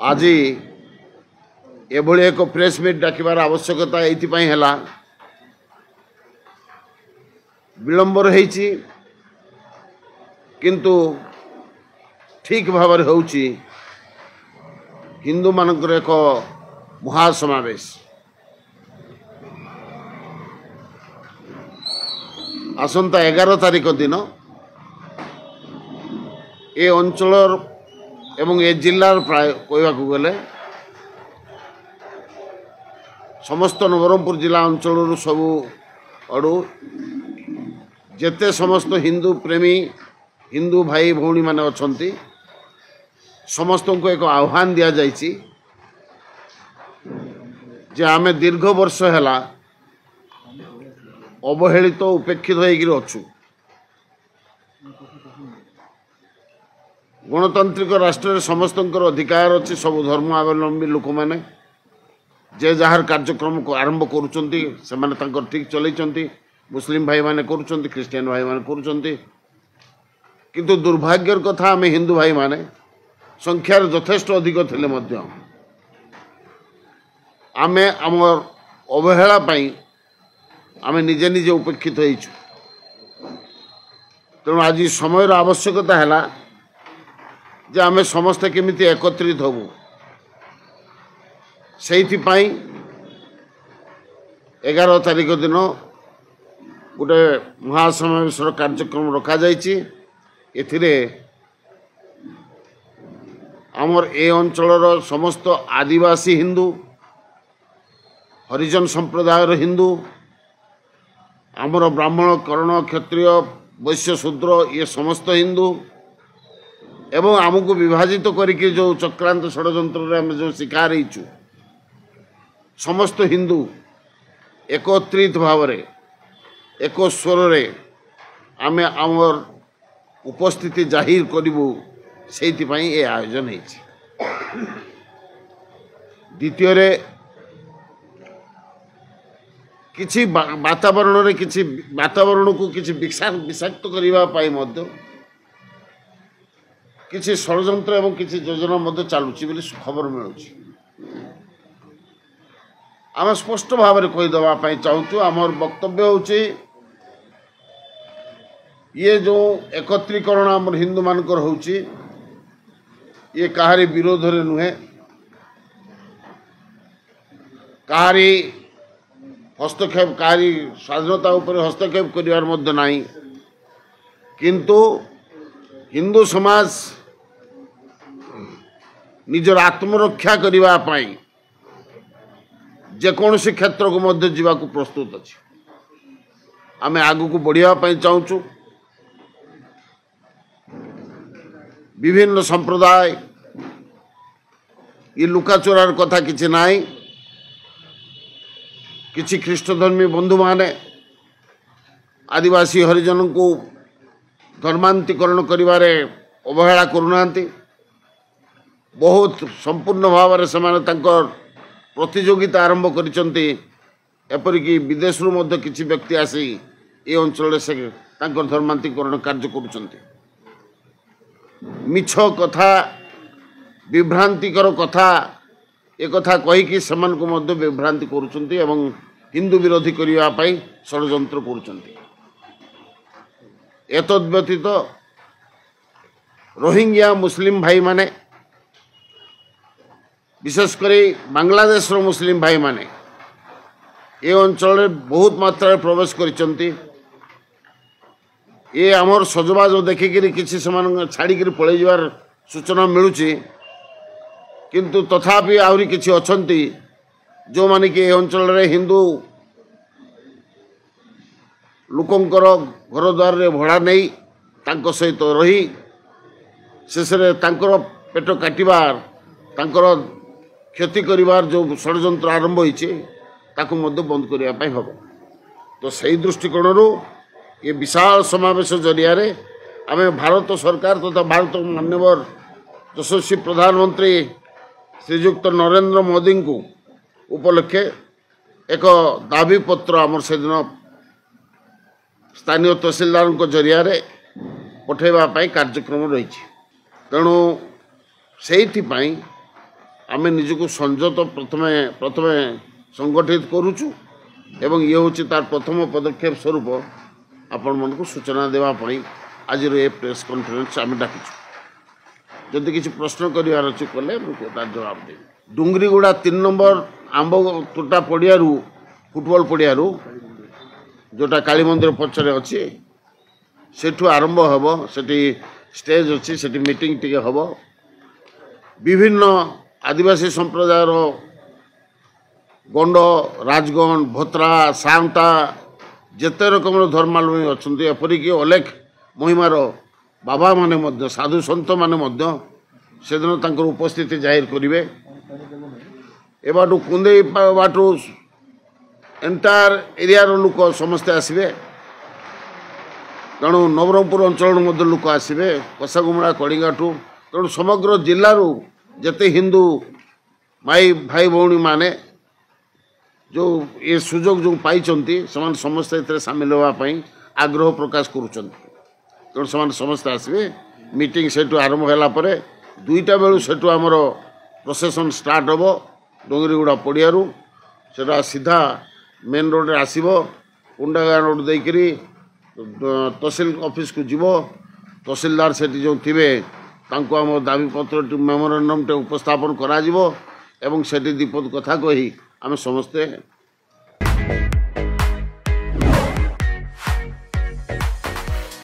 आज एभली एक प्रेस मीट डाकिबार आवश्यकता एइथिपाई हैला विलंब रही किंतु ठीक भाव होउची हिंदू मानकर एक महासमावेश आसंता 11 तारिख दिन ए अंचल एवं ए जिल्लार प्राय कहवाक गले समस्त नवरंगपुर जिला अंचल सबू अड़ू जेते समस्त हिंदू प्रेमी हिंदू भाई भौणी माने अछंती समस्त को एक आह्वान दिया जाइछि जे आमे दीर्घ वर्ष हैला अवहेलित उपेक्षित होइगिर अछु। गणतांत्रिक राष्ट्र समस्त अधिकार अच्छी सब धर्मावलंबी लोक मैंने जे जहार कार्यक्रम को आरंभ करुचंती से माने तांकर ठीक चलैचंती मुस्लिम भाई माने करुचंती क्रिश्चियन भाई माने करुचंती किंतु दुर्भाग्यर कथा आम हिंदू भाई माने संख्यार यथेष्ट अधिक थिले मध्य आमे आमर अवहेला पाई आमे निजे निजे उपेक्षित होइछु। तेणु आज समय आवश्यकता है जे आमे समस्ते केमिति एकत्रित होबु से 11 तारिख दिन गोटे महासमावेश कार्यक्रम रखा जाइछि। एथिरे आमर ए अंचलर समस्त आदिवासी हिंदू हरिजन संप्रदायर हिंदू आमर ब्राह्मण कर्ण क्षत्रिय वैश्य शूद्र ये समस्त हिंदू एवं आमको विभाजित करके जो चक्रांत षड्यंत्र आम जो शिकार होइछु समस्त हिंदू एकत्रित भाव एक स्वर आमे आमर उपस्थिति जाहिर करिबु से आयोजन होइछि। द्वितीय किछि वातावरण किछि वातावरण को किछि विषाक्त करिबा पाई मध्य किछि षड्यंत्र एवं किछि योजना मध्य चालुछि बोली खबर मिलुछि। आम स्पष्ट भाव में कहीदेवा चाहूँ आमर वक्तव्य होछि ये जो एकत्रीकरण आम हिंदू मानकर होछि ये कहारी विरोध रे नुहे कहारी हस्तक्षेप कहारी स्वाधीनता उपर हस्तक्षेप करिवार मध्य नाही किंतु हिंदू समाज निजर आत्मरक्षा करिवा पाई जेकोसी क्षेत्र को मध्य जीवा को प्रस्तुत अच्छी आमे आगु को बढ़िया पाई चाहूँ। विभिन्न संप्रदाय ये लुकाचोरार कथा किछि नाई किछि ख्रीष्टधर्मी बंधु माने आदिवासी हरिजन को धर्मांतरीकरण करिवारे अवहेला करुनांती बहुत संपूर्ण भाव से प्रतियोगिता आरंभ करिसंती एपरिकी विदेश रु मध्य किछि व्यक्ति आसी ए अंचल से धर्मांतरीकरण कार्य करुचंती मिछ कथा विभ्रांतिकर कथा एक कथा कहीकि सेमान को मध्य विभ्रांति करुचंती एवं हिंदू विरोधी करिवा पाई षड्यंत्र करुचंती। एतद् व्यतीत रोहिंग्या मुस्लिम भाई माने विशेषकर बांग्लादेश रो मुस्लिम भाई माने ये अंचल बहुत मात्रा प्रवेश करिसंती ये आमर सजबाज देखिकी किसी छाड़ी पलि जावार सूचना मिलूची किंतु तथापि आहरी किसी अछंती जो माने कि अंचल रे हिंदू लोकंकर घर द्वार रे भड़ा नहीं तांको सहित रही शेष तांकर पेट काटिबार तांकर क्षति करिबार जो षड्यंत्र आरंभ होइছে ताकू मध्य बंद करिया पाई हबो। तो सही दृष्टिकोण ये विशाल समावेश जरिया आम भारत सरकार तथा भारत माननीय यशस्वी प्रधानमंत्री श्रीयुक्त नरेंद्र मोदी को उपलक्षे एक दाबी पत्र आमर से दिन स्थानीय तहसीलदार जरिया पठेवा कार्यक्रम रही तेणु से आमे निजको संयत प्रथमे प्रथमे संगठित करूचु एवं ये हूँ तार प्रथम पदक्षेप स्वरूप आपण मन को सूचना देवाई आज ये प्रेस कॉन्फ्रेंस आम डाकिछु जदि किसी प्रश्न करार अच्छे कले तार जवाब देवी डुंगरीगुड़ा 3 नंबर आंब तोटा पड़ियारू फुटबॉल पड़ियारू जोटा काली मंदिर पछरे अच्छी सेठू आरंभ हम सेठी स्टेज अच्छी सेठी मीटिंग टिके हम विभिन्न आदिवासी संप्रदाय गंड राजगण भोत्रा साउंटा जेते रकम धर्मावलम्बी अच्छा एपरिक अलेख महिमार बाबा माने साधु सन्त माने से दिन तंकर उपस्थिति जाहिर करेंगे ए बाटू कुंदे बाटू एंटायर एरिया लोक समस्ते आसवे तेणु नवरंगपुर अंचल लोक आसवे कसागुमड़ा कड़िंगाठू तेणु समग्र जिलू जेते हिंदू माई भाई भौणी माने जो ये सुजोग जो पाई समस्ते सामिल होगापी आग्रह प्रकाश करुँच समस्ते आसवे मीटिंग से आरंभ है 2टा बेलू से आमर प्रोसेसन स्टार्ट हम डोंगरीगुड़ा पड़ियारू से सीधा मेन रोड रे आसब कुंडागाँ रोड देकरी तहसिल ऑफिस को जीव तहसिलदार से जो थे आम दाबी पत्र मेमोरेंडम टे उपस्थापन करा एवं से दीपद कथा कही आम समस्ते